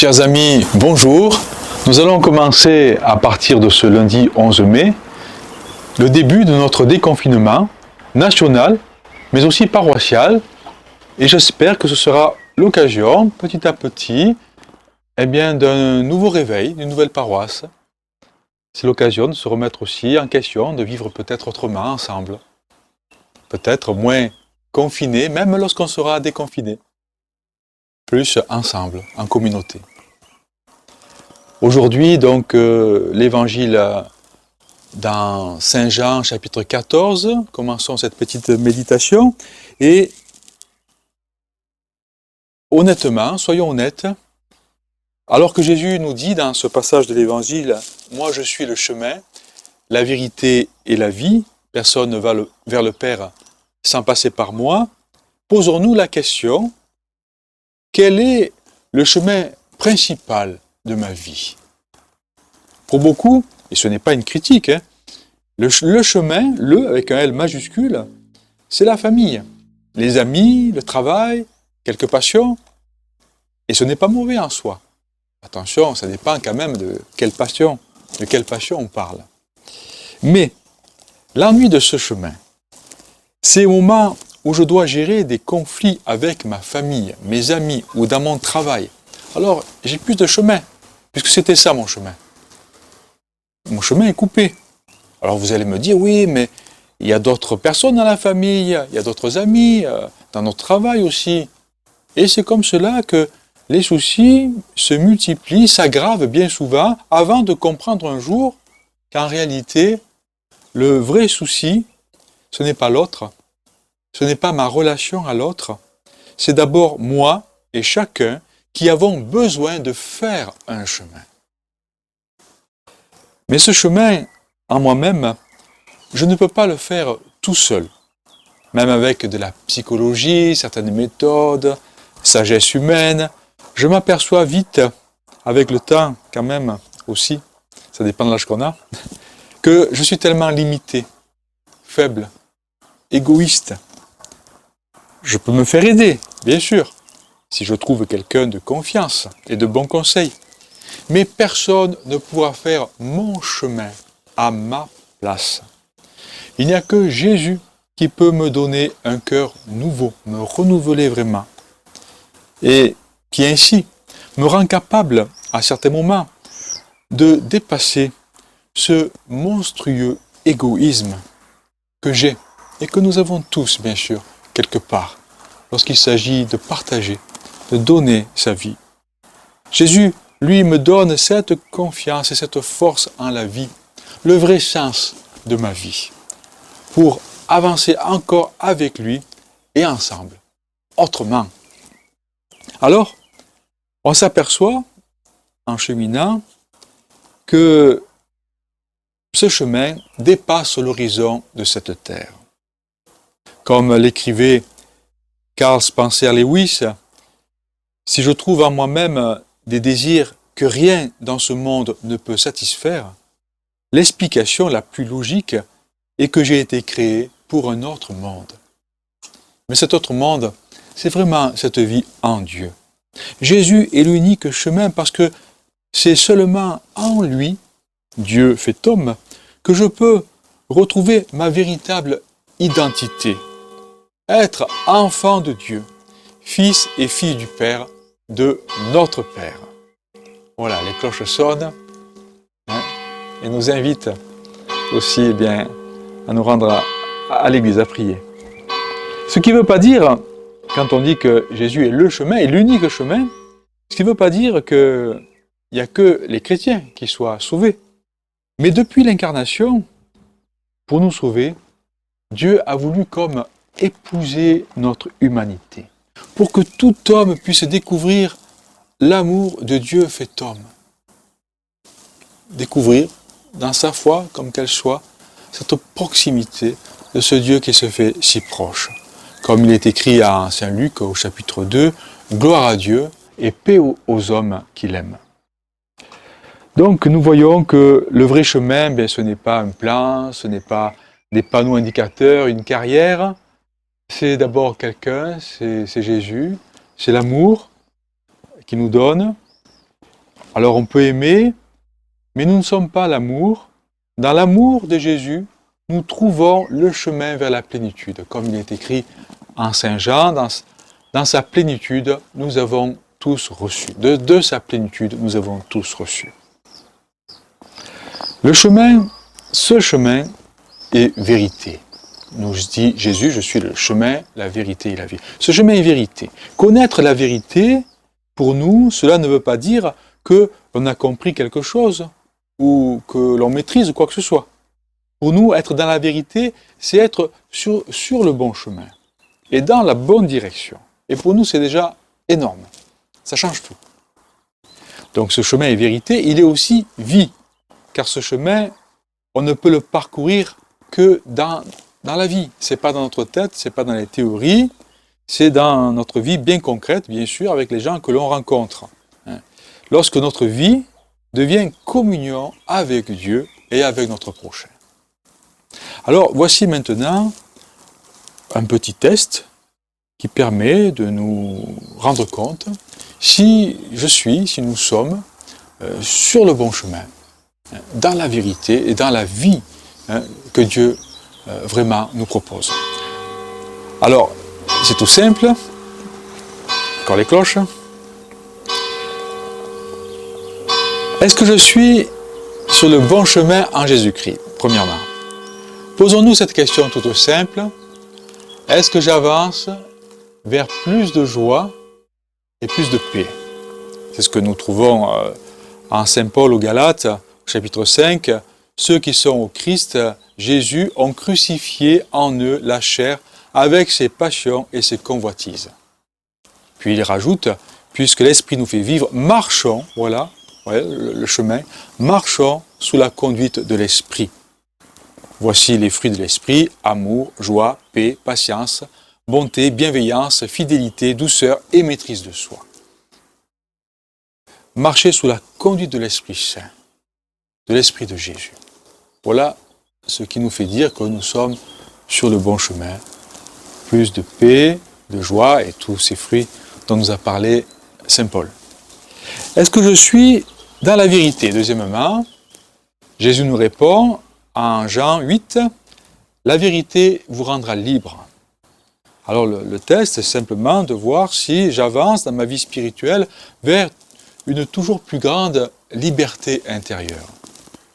Chers amis, bonjour. Nous allons commencer à partir de ce lundi 11 mai le début de notre déconfinement national, mais aussi paroissial. Et j'espère que ce sera l'occasion, petit à petit, d'un nouveau réveil, d'une nouvelle paroisse. C'est l'occasion de se remettre aussi en question, de vivre peut-être autrement ensemble. Peut-être moins confinés, même lorsqu'on sera déconfiné. Plus ensemble, en communauté. Aujourd'hui, donc, l'évangile dans Saint Jean, chapitre 14. Commençons cette petite méditation. Et honnêtement, soyons honnêtes, alors que Jésus nous dit dans ce passage de l'évangile, « Moi je suis le chemin, la vérité et la vie, personne ne va vers le Père sans passer par moi », posons-nous la question, quel est le chemin principal de ma vie? Pour beaucoup, et ce n'est pas une critique, le chemin, avec un L majuscule, c'est la famille, les amis, le travail, quelques passions, et ce n'est pas mauvais en soi. Attention, ça dépend quand même de quelle passion on parle. Mais l'ennui de ce chemin, c'est au moment où je dois gérer des conflits avec ma famille, mes amis ou dans mon travail. Alors, j'ai plus de chemin, puisque c'était ça mon chemin. Mon chemin est coupé. Alors vous allez me dire, oui, mais il y a d'autres personnes dans la famille, il y a d'autres amis, dans notre travail aussi. Et c'est comme cela que les soucis se multiplient, s'aggravent bien souvent, avant de comprendre un jour qu'en réalité, le vrai souci, ce n'est pas l'autre, ce n'est pas ma relation à l'autre, c'est d'abord moi et chacun qui avons besoin de faire un chemin. Mais ce chemin, en moi-même, je ne peux pas le faire tout seul. Même avec de la psychologie, certaines méthodes, sagesse humaine, je m'aperçois vite, avec le temps quand même aussi, ça dépend de l'âge qu'on a, que je suis tellement limité, faible, égoïste. Je peux me faire aider, bien sûr, si je trouve quelqu'un de confiance et de bons conseils. Mais personne ne pourra faire mon chemin à ma place. Il n'y a que Jésus qui peut me donner un cœur nouveau, me renouveler vraiment. Et qui ainsi me rend capable, à certains moments, de dépasser ce monstrueux égoïsme que j'ai et que nous avons tous, bien sûr, quelque part, lorsqu'il s'agit de partager, de donner sa vie. Jésus, lui, me donne cette confiance et cette force en la vie, le vrai sens de ma vie, pour avancer encore avec lui et ensemble, autrement. Alors, on s'aperçoit, en cheminant, que ce chemin dépasse l'horizon de cette terre. Comme l'écrivait Carl Spencer Lewis, si je trouve en moi-même des désirs que rien dans ce monde ne peut satisfaire, l'explication la plus logique est que j'ai été créé pour un autre monde. Mais cet autre monde, c'est vraiment cette vie en Dieu. Jésus est l'unique chemin parce que c'est seulement en lui, Dieu fait homme, que je peux retrouver ma véritable identité. Être enfant de Dieu, fils et fille du Père, de notre Père. Voilà, les cloches sonnent et nous invitent aussi à nous rendre à l'église, à prier. Ce qui ne veut pas dire, quand on dit que Jésus est le chemin, est l'unique chemin, ce qui ne veut pas dire qu'il n'y a que les chrétiens qui soient sauvés. Mais depuis l'incarnation, pour nous sauver, Dieu a voulu comme épouser notre humanité, pour que tout homme puisse découvrir l'amour de Dieu fait homme. Découvrir, dans sa foi, comme qu'elle soit, cette proximité de ce Dieu qui se fait si proche. Comme il est écrit à Saint Luc au chapitre 2, « Gloire à Dieu et paix aux hommes qu'il aime ». Donc nous voyons que le vrai chemin, ce n'est pas un plan, ce n'est pas des panneaux indicateurs, une carrière. C'est d'abord quelqu'un, c'est Jésus, c'est l'amour qu'il nous donne, Alors on peut aimer, mais nous ne sommes pas l'amour. Dans l'amour de Jésus, nous trouvons le chemin vers la plénitude. Comme il est écrit en Saint Jean, dans sa plénitude, nous avons tous reçu. De sa plénitude, nous avons tous reçu. Ce chemin est vérité. Nous dit Jésus, je suis le chemin, la vérité et la vie. Ce chemin est vérité. Connaître la vérité, pour nous, cela ne veut pas dire qu'on a compris quelque chose ou que l'on maîtrise quoi que ce soit. Pour nous, être dans la vérité, c'est être sur le bon chemin et dans la bonne direction. Et pour nous, c'est déjà énorme. Ça change tout. Donc ce chemin est vérité, il est aussi vie. Car ce chemin, on ne peut le parcourir que dans la vie. Ce n'est pas dans notre tête, ce n'est pas dans les théories, c'est dans notre vie bien concrète, bien sûr, avec les gens que l'on rencontre. Lorsque notre vie devient communion avec Dieu et avec notre prochain. Alors, voici maintenant un petit test qui permet de nous rendre compte si nous sommes sur le bon chemin, dans la vérité et dans la vie que Dieu vraiment nous propose. Alors, c'est tout simple. Encore les cloches. Est-ce que je suis sur le bon chemin en Jésus-Christ, premièrement? Posons-nous cette question toute simple. Est-ce que j'avance vers plus de joie et plus de paix? C'est ce que nous trouvons en Saint Paul aux Galates, chapitre 5. Ceux qui sont au Christ, Jésus, ont crucifié en eux la chair avec ses passions et ses convoitises. Puis il rajoute, puisque l'Esprit nous fait vivre, marchons, voilà le chemin, marchons sous la conduite de l'Esprit. Voici les fruits de l'Esprit, amour, joie, paix, patience, bonté, bienveillance, fidélité, douceur et maîtrise de soi. Marcher sous la conduite de l'Esprit Saint, de l'Esprit de Jésus. Voilà ce qui nous fait dire que nous sommes sur le bon chemin. Plus de paix, de joie et tous ces fruits dont nous a parlé Saint Paul. Est-ce que je suis dans la vérité? Deuxièmement, Jésus nous répond en Jean 8, « La vérité vous rendra libre ». Alors le test, c'est simplement de voir si j'avance dans ma vie spirituelle vers une toujours plus grande liberté intérieure.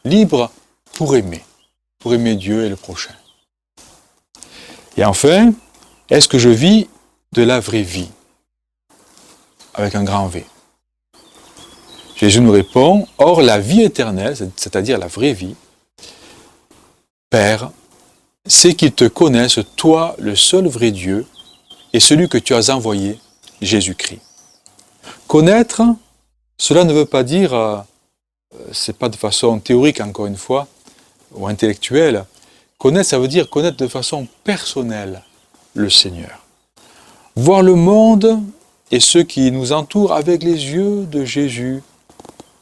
Libre pour aimer Dieu et le prochain. Et enfin, est-ce que je vis de la vraie vie? Avec un grand V. Jésus nous répond, « Or la vie éternelle, c'est-à-dire la vraie vie, Père, c'est qu'ils te connaissent, toi, le seul vrai Dieu, et celui que tu as envoyé, Jésus-Christ. » Connaître, cela ne veut pas dire, c'est pas de façon théorique encore une fois, ou intellectuelle. Connaître, ça veut dire connaître de façon personnelle le Seigneur. Voir le monde et ceux qui nous entourent avec les yeux de Jésus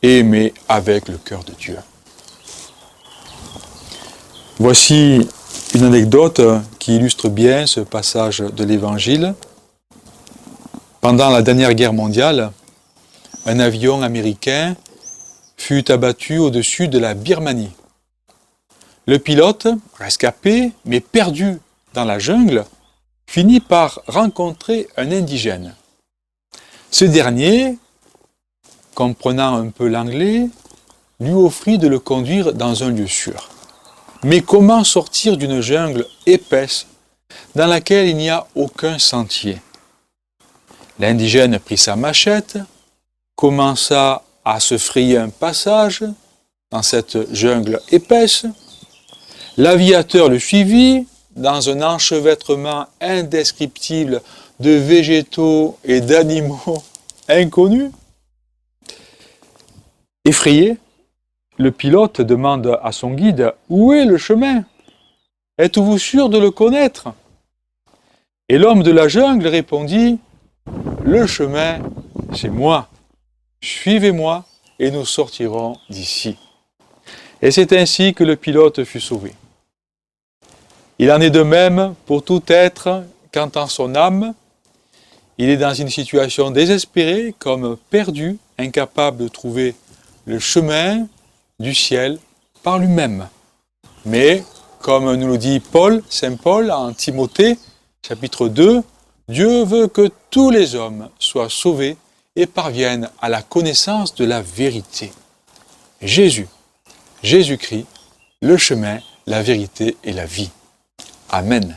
et aimer avec le cœur de Dieu. Voici une anecdote qui illustre bien ce passage de l'Évangile. Pendant la dernière guerre mondiale, un avion américain fut abattu au-dessus de la Birmanie. Le pilote, rescapé, mais perdu dans la jungle, finit par rencontrer un indigène. Ce dernier, comprenant un peu l'anglais, lui offrit de le conduire dans un lieu sûr. Mais comment sortir d'une jungle épaisse dans laquelle il n'y a aucun sentier? L'indigène prit sa machette, commença à se frayer un passage dans cette jungle épaisse. L'aviateur le suivit dans un enchevêtrement indescriptible de végétaux et d'animaux inconnus. Effrayé, le pilote demande à son guide « Où est le chemin? Êtes-vous sûr de le connaître ?» Et l'homme de la jungle répondit « Le chemin, c'est moi. Suivez-moi et nous sortirons d'ici. » Et c'est ainsi que le pilote fut sauvé. Il en est de même pour tout être quand en son âme, il est dans une situation désespérée, comme perdu, incapable de trouver le chemin du ciel par lui-même. Mais, comme nous le dit Paul, Saint Paul, en Timothée, chapitre 2, Dieu veut que tous les hommes soient sauvés et parviennent à la connaissance de la vérité. Jésus, Jésus-Christ, le chemin, la vérité et la vie. Amen.